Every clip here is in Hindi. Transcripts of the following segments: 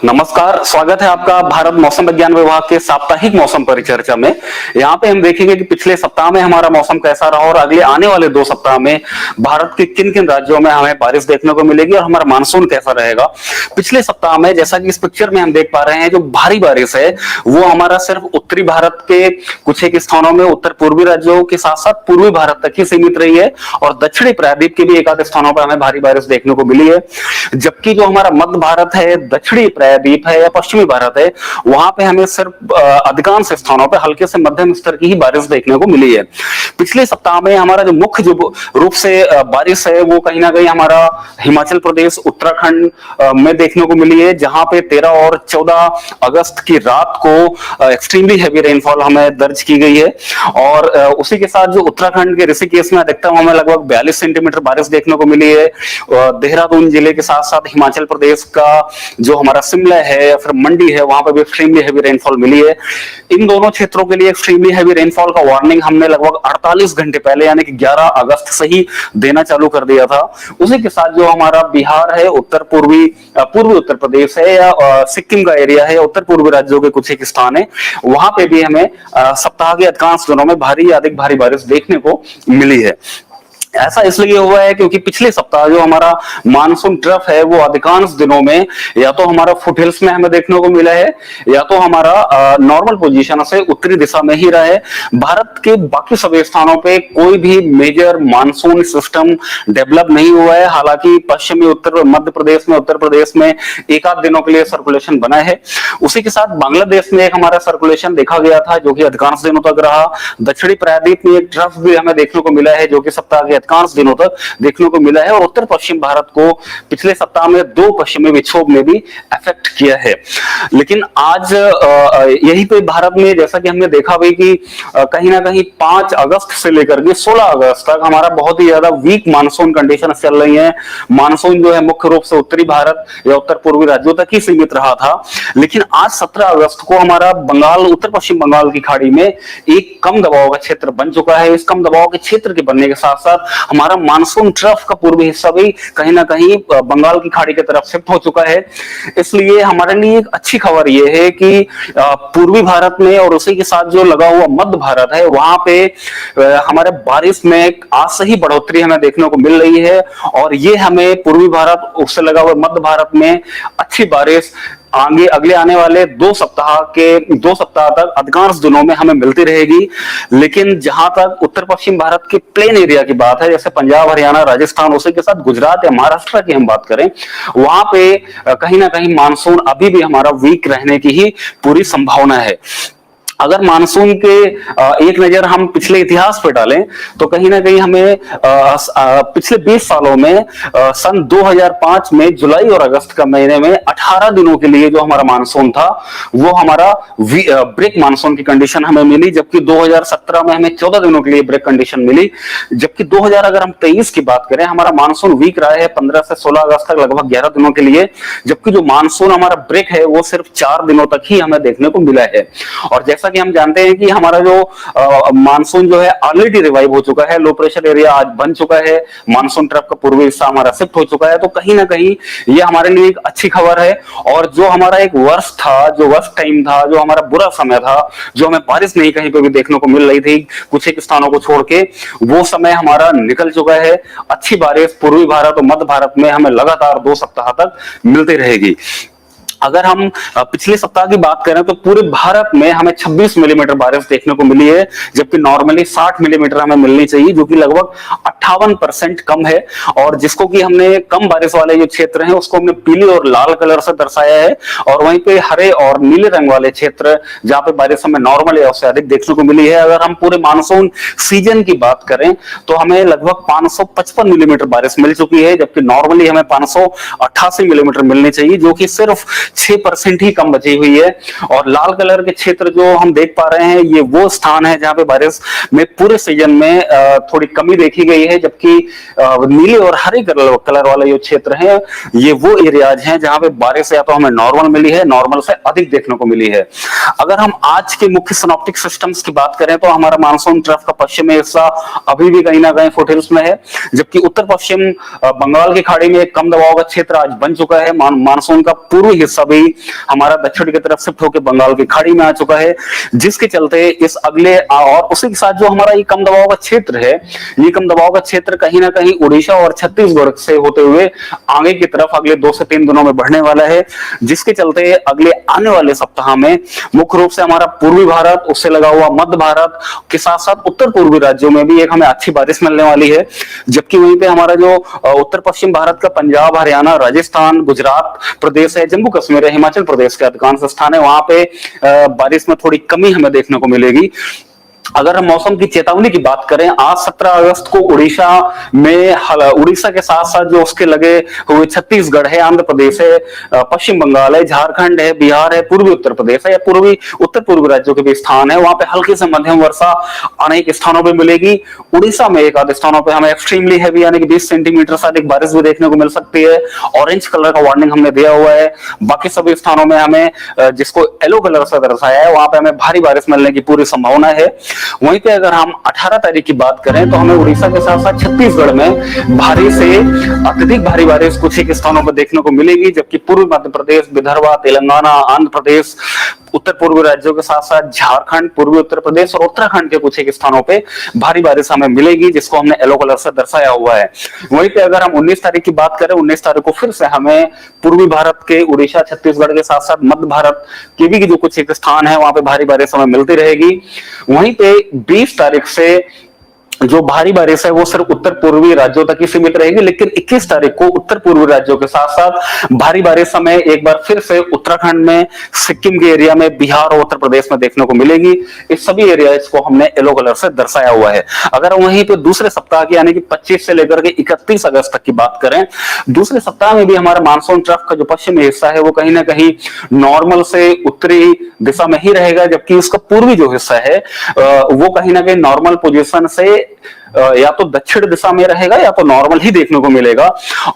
नमस्कार, स्वागत है आपका भारत मौसम विज्ञान विभाग के साप्ताहिक मौसम परिचर्चा में। यहाँ पे हम देखेंगे कि पिछले सप्ताह में हमारा मौसम कैसा रहा और अगले आने वाले 2 सप्ताह में भारत के किन किन राज्यों में हमें बारिश देखने को मिलेगी और हमारा मानसून कैसा रहेगा। पिछले सप्ताह में जैसा कि इस पिक्चर में हम देख पा रहे हैं, जो भारी बारिश है वो हमारा सिर्फ उत्तरी भारत के कुछ एक स्थानों में, उत्तर पूर्वी राज्यों के साथ साथ पूर्वी भारत तक ही सीमित रही है और दक्षिणी प्रायद्वीप के भी एक आध स्थानों पर हमें भारी बारिश देखने को मिली है। जबकि जो हमारा मध्य भारत है, दक्षिणी प्रायद्वीप है या पश्चिमी भारत है, वहां पे हमें सिर्फ अधिकांश स्थानों पे हल्के से मध्यम स्तर की ही बारिश देखने को मिली है। पिछले सप्ताह में हमारा जो मुख्य जो रूप से बारिश है वो कहीं ना कहीं हमारा हिमाचल प्रदेश, उत्तराखंड में देखने को मिली है, जहां पे 13 और 14 अगस्त की रात को एक्सट्रीमली हैवी रेनफॉल हमें दर्ज की गई है। और उसी के साथ जो उत्तराखंड के ऋषिकेश में अधिकतम हमें लगभग 42 सेंटीमीटर बारिश देखने को मिली है। देहरादून जिले के साथ साथ हिमाचल प्रदेश का जो हमारा शिमला है या फिर मंडी है, वहां पर भी एक्सट्रीमली हैवी रेनफॉल मिली है। इन दोनों क्षेत्रों के लिए एक्सट्रीमली हैवी रेनफॉल का वार्निंग हमने लगभग 48 घंटे पहले यानी कि 11 अगस्त से ही देना चालू कर दिया था। उसी के साथ जो हमारा बिहार है, पूर्वी उत्तर प्रदेश है या सिक्किम का एरिया है, उत्तर पूर्वी राज्यों के कुछ एक स्थान है, वहां पे भी हमें सप्ताह के अधिकांश दिनों में भारी या अधिक भारी बारिश देखने को मिली है। ऐसा इसलिए हुआ है क्योंकि पिछले सप्ताह जो हमारा मानसून ट्रफ है वो अधिकांश दिनों में या तो हमारा फुटहिल्स में हमें देखने को मिला है या तो हमारा नॉर्मल पोजीशन से उत्तरी दिशा में ही रहा है। भारत के बाकी सभी स्थानों पे कोई भी मेजर मानसून सिस्टम डेवलप नहीं हुआ है। हालांकि पश्चिमी उत्तर मध्य प्रदेश में, उत्तर प्रदेश में एक आध दिनों के लिए सर्कुलेशन बना है। उसी के साथ बांग्लादेश में एक हमारा सर्कुलेशन देखा गया था जो कि अधिकांश दिनों तक रहा। दक्षिणी प्रायद्वीप में एक ट्रफ भी हमें देखने को मिला है जो कि सप्ताह के अधिकांश दिनों तक देखने को मिला है। और उत्तर पश्चिम भारत को पिछले सप्ताह में 2 पश्चिमी विक्षोभ ने भी अफेक्ट किया है। लेकिन आज यही पे भारत में जैसा कि हमने देखा भी कि कहीं ना कहीं 5 अगस्त से लेकर के 16 अगस्त तक हमारा बहुत ही ज्यादा वीक मानसून कंडीशन चल रही है। मानसून जो है मुख्य रूप से उत्तरी भारत या उत्तर पूर्वी राज्यों तक ही सीमित रहा था। लेकिन आज 17 अगस्त को हमारा बंगाल, उत्तर पश्चिम बंगाल की खाड़ी में एक कम दबाव का क्षेत्र बन चुका है। इस कम दबाव के क्षेत्र के बनने के साथ साथ हमारा मानसून ट्रफ का पूर्वी हिस्सा भी कहीं ना कहीं बंगाल की खाड़ी की तरफ शिफ्ट हो चुका है। इसलिए हमारे लिए एक अच्छी खबर यह है कि पूर्वी भारत में और उसी के साथ जो लगा हुआ मध्य भारत है वहां पे हमारे बारिश में आज से ही बढ़ोतरी हमें देखने को मिल रही है। और ये हमें पूर्वी भारत उससे लगा हुआ मध्य भारत में अच्छी बारिश आगे अगले आने वाले 2 सप्ताह तक अधिकांश दिनों में हमें मिलती रहेगी। लेकिन जहां तक उत्तर पश्चिम भारत के प्लेन एरिया की बात है, जैसे पंजाब, हरियाणा, राजस्थान, उसी के साथ गुजरात या महाराष्ट्र की हम बात करें, वहां पे कहीं ना कहीं मानसून अभी भी हमारा वीक रहने की ही पूरी संभावना है। अगर मानसून के एक नजर हम पिछले इतिहास पे डालें तो कहीं ना कहीं हमें पिछले 20 सालों में सन 2005 में जुलाई और अगस्त का महीने में 18 दिनों के लिए जो हमारा मानसून था वो हमारा ब्रेक मानसून की कंडीशन हमें मिली। जबकि 2017 में हमें 14 दिनों के लिए ब्रेक कंडीशन मिली। जबकि 2023 की बात करें, हमारा मानसून वीक रहा है 15 से 16 अगस्त तक लगभग 11 दिनों के लिए। जबकि जो मानसून हमारा ब्रेक है वो सिर्फ 4 दिनों तक ही हमें देखने को मिला है। और जैसा कि हम जानते हैं कि हमारा जो मानसून जो है ऑलरेडी रिवाइव हो चुका है, लो प्रेशर एरिया आज बन चुका है, मानसून ट्रफ का पूर्वी हिस्सा हमारा शिफ्ट हो चुका है। तो कहीं ना कहीं ये हमारे लिए एक अच्छी खबर है। और जो हमारा एक वर्ष था, जो वर्ष टाइम था, जो हमारा बुरा समय था, जो हमें बारिश नहीं कहीं पे भी देखने को मिल रही थी कुछ एक स्थानों को छोड़ के, वो समय हमारा निकल चुका है। अच्छी बारिश पूर्वी भारत और मध्य भारत में हमें लगातार 2 सप्ताह तक मिलती रहेगी। अगर हम पिछले सप्ताह की बात करें तो पूरे भारत में हमें 26 मिलीमीटर बारिश देखने को मिली है, जबकि नॉर्मली 60 मिलीमीटर हमें मिलनी चाहिए, जो कि लगभग 58% कम है। और जिसको कि हमने कम बारिश वाले जो क्षेत्र हैं उसको हमने पीली और लाल कलर से दर्शाया है। और वहीं पे हरे और नीले रंग वाले क्षेत्र जहां पे बारिश हमें नॉर्मल या उससे अधिक देखने को मिली है। अगर हम पूरे मानसून सीजन की बात करें तो हमें लगभग 555 मिलीमीटर बारिश मिल चुकी है, जबकि नॉर्मली हमें 588 मिलीमीटर मिलनी चाहिए, जो कि सिर्फ 6% ही कम बची हुई है। और लाल कलर के क्षेत्र जो हम देख पा रहे हैं ये वो स्थान है जहां पे बारिश में पूरे सीजन में थोड़ी कमी देखी गई है। जबकि नीले और हरे कलर वाले जो क्षेत्र हैं ये वो एरियाज हैं जहां पे बारिश या तो हमें नॉर्मल मिली है, नॉर्मल से अधिक देखने को मिली है। अगर हम आज के मुख्य सिनॉप्टिक सिस्टम्स की बात करें तो हमारा मानसून ट्रफ का पश्चिमी हिस्सा अभी भी कहीं ना कहीं फुटहिल्स में है, जबकि उत्तर पश्चिम बंगाल की खाड़ी में एक कम दबाव का क्षेत्र आज बन चुका है। मानसून का पूर्वी हिस्सा अभी हमारा दक्षिण की तरफ शिफ्ट होकर बंगाल की खाड़ी में आ चुका है, जिसके चलते इस अगले और उसी के साथ जो हमारा ये कम दबाव का क्षेत्र है, ये कम दबाव का क्षेत्र कहीं ना कहीं उड़ीसा और छत्तीसगढ़ से होते हुए आगे की तरफ अगले 2 से 3 दिनों में बढ़ने वाला है, जिसके चलते अगले आने वाले सप्ताह में मुख्य रूप से हमारा पूर्वी भारत, उससे लगा हुआ मध्य भारत के साथ साथ उत्तर पूर्वी राज्यों में भी एक हमें अच्छी बारिश मिलने वाली है। जबकि वहीं पे हमारा जो उत्तर पश्चिम भारत का पंजाब, हरियाणा, राजस्थान, गुजरात प्रदेश है, जम्मू कश्मीर है, हिमाचल प्रदेश के अधिकांश स्थान है, वहां पे बारिश में थोड़ी कमी हमें देखने को मिलेगी। अगर हम मौसम की चेतावनी की बात करें, आज 17 अगस्त को उड़ीसा में, उड़ीसा के साथ साथ जो उसके लगे हुए छत्तीसगढ़ है, आंध्र प्रदेश है, पश्चिम बंगाल है, झारखंड है, बिहार है, पूर्वी उत्तर प्रदेश है या पूर्वी उत्तर पूर्वी राज्यों के भी स्थान है, वहां पे हल्की से मध्यम वर्षा अनेक स्थानों पर मिलेगी। उड़ीसा में एक आधे स्थानों पर हमें एक्सट्रीमली हैवी यानी कि 20 सेंटीमीटर से अधिक बारिश भी देखने को मिल सकती है। ऑरेंज कलर का वार्निंग हमने दिया हुआ है। बाकी सभी स्थानों में हमें, जिसको येलो कलर से दर्शाया है, वहां पे हमें भारी बारिश मिलने की पूरी संभावना है। वहीं पे अगर हम 18 तारीख की बात करें तो हमें उड़ीसा के साथ साथ छत्तीसगढ़ में भारी से अत्यधिक भारी बारिश कुछ एक स्थानों पर देखने को मिलेगी, जबकि पूर्वी मध्य प्रदेश, विदर्भ, तेलंगाना, आंध्र प्रदेश, उत्तर पूर्वी राज्यों के साथ साथ झारखंड, पूर्वी उत्तर प्रदेश और उत्तराखंड के कुछ एक स्थानों पे भारी बारिश हमें मिलेगी, जिसको हमने येलो कलर से दर्शाया हुआ है। वहीं पे अगर हम 19 तारीख की बात करें, 19 तारीख को फिर से हमें पूर्वी भारत के उड़ीसा, छत्तीसगढ़ के साथ साथ मध्य भारत के भी जो कुछ एक स्थान है, वहां पे भारी बारिश हमें मिलती रहेगी। वहीं पे 20 तारीख से जो भारी बारिश है वो सिर्फ उत्तर पूर्वी राज्यों तक ही सीमित रहेगी, लेकिन 21 तारीख को उत्तर पूर्वी राज्यों के साथ साथ भारी बारिश हमें एक बार फिर से उत्तराखंड में, सिक्किम के एरिया में, बिहार और उत्तर प्रदेश में देखने को मिलेगी। इस सभी एरियाज को हमने येलो कलर से दर्शाया हुआ है। अगर वहीं पे दूसरे सप्ताह की यानी कि 25 से लेकर के 31 अगस्त तक की बात करें, दूसरे सप्ताह में भी हमारा मानसून ट्रफ का जो पश्चिमी हिस्सा है वो कहीं ना कहीं नॉर्मल से उत्तरी दिशा में ही रहेगा, जबकि उसका पूर्वी जो हिस्सा है वो कहीं ना कहीं नॉर्मल पोजीशन से या तो दक्षिण दिशा में रहेगा या तो नॉर्मल ही देखने को मिलेगा।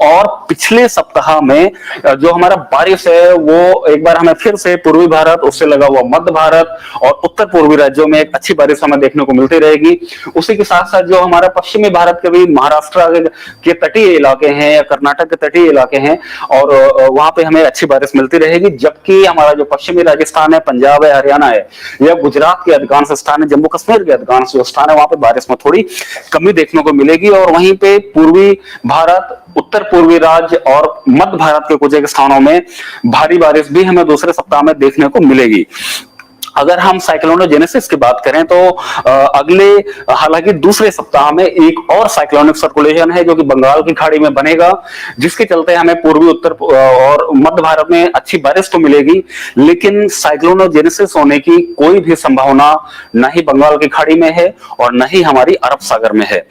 और पिछले सप्ताह में जो हमारा बारिश है वो एक बार हमें फिर से पूर्वी भारत, उससे लगा हुआ मध्य भारत और उत्तर पूर्वी राज्यों में एक अच्छी बारिश हमें देखने को मिलती रहेगी। उसी के साथ साथ जो हमारा पश्चिमी भारत के भी महाराष्ट्र के तटीय इलाके हैं या कर्नाटक के तटीय इलाके हैं और वहां पे हमें अच्छी बारिश मिलती रहेगी। जबकि हमारा जो पश्चिमी राजस्थान है, पंजाब है, हरियाणा है या गुजरात के अधिकांश स्थान है, जम्मू कश्मीर के अधिकांश जो स्थान है, वहां पे बारिश में थोड़ी कमी देखने को मिलेगी। और वहीं पे पूर्वी भारत, उत्तर पूर्वी राज्य और मध्य भारत के कुछ एक स्थानों में भारी बारिश भी हमें दूसरे सप्ताह में देखने को मिलेगी। अगर हम साइक्लोनोजेनेसिस की बात करें तो अगले, हालांकि दूसरे सप्ताह में एक और साइक्लोनिक सर्कुलेशन है जो कि बंगाल की खाड़ी में बनेगा, जिसके चलते हमें पूर्वी, उत्तर और मध्य भारत में अच्छी बारिश तो मिलेगी, लेकिन साइक्लोनोजेनेसिस होने की कोई भी संभावना न ही बंगाल की खाड़ी में है और न ही हमारी अरब सागर में है।